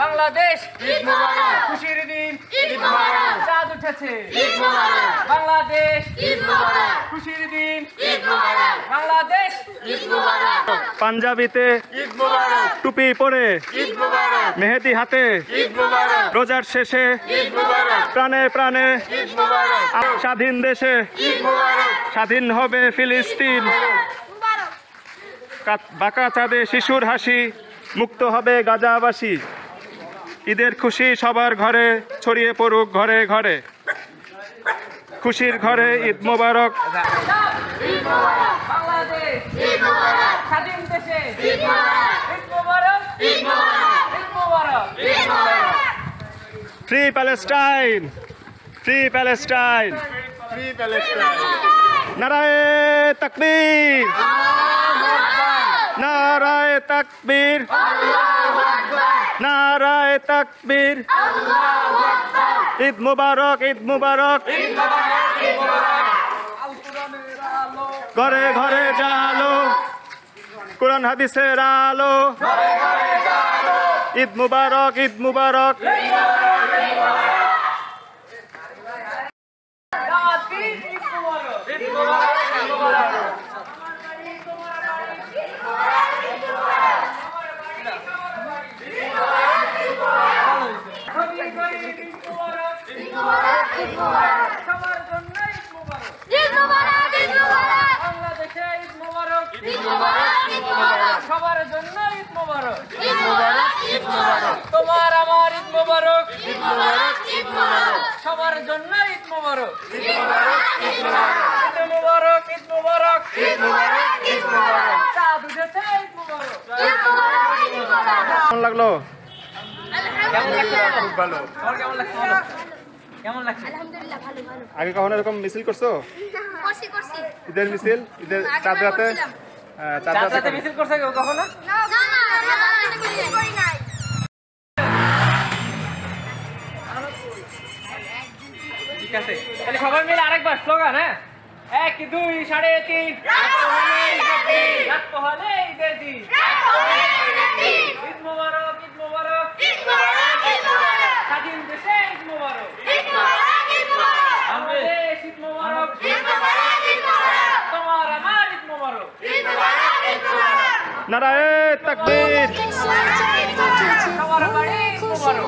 বাংলাদেশ খুশির দিন চাঁদ উঠেছে বাংলাদেশ খুশির দিন বাংলাদেশ পাঞ্জাবিতে টুপি পরে মেহেদি হাতে রোজার শেষে প্রাণে প্রাণে স্বাধীন দেশে স্বাধীন হবে ফিলিস্তিন বাঁকা চাঁদে শিশুর হাসি মুক্ত হবে গাজাবাসী ঈদের খুশি সবার ঘরে ছড়িয়ে পড়ুক ঘরে ঘরে খুশির ঘরে ঈদ মোবারক free Palestine free Palestine free Palestine নারায়ে তাকবীর নারায়ে তাকবীর নারায়ে তাকবীর ঈদ মুবারক ঈদ মুবারক ঘরে ঘরে জালো কোরআন হাদিসের আলো ঈদ মুবারক ঈদ মুবারক সবার জন্য ঈদ মোবারক তোমার আমার ঈদ মোবারক সবার জন্য ঈদ মোবারক ঈদ মোবারক ঈদ মোবারক চাঁদ উঠেছে ঈদ মোবারক কেমন লাগলো? খুব ভালো। কেমন লাগছে বলো? কেমন লাগছে? আলহামদুলিল্লাহ ভালো ভালো। আগে কখনো এরকম মিছিল করছো? করছি। ঈদের মিছিল ঈদের চাঁদ রাতে চাঁদ রাতে মিছিল করছে কেউ কখনো? না মিছিল করি নাই। ঠিক আছে তাহলে সবাই মিলে আরেকবার স্লোগান হ্যাঁ 1 2 3.5 রাত পোহালে ঈদের দিন ঈদ মোবারক ঈদ মোবারক স্বাধীন দেশে ঈদ মোবারক বাংলাদেশ ঈদ মোবারক তোমার আমার ঈদ মোবারক নারায়ে তাকবীর সবার বাড়ি ঈদ মোবারক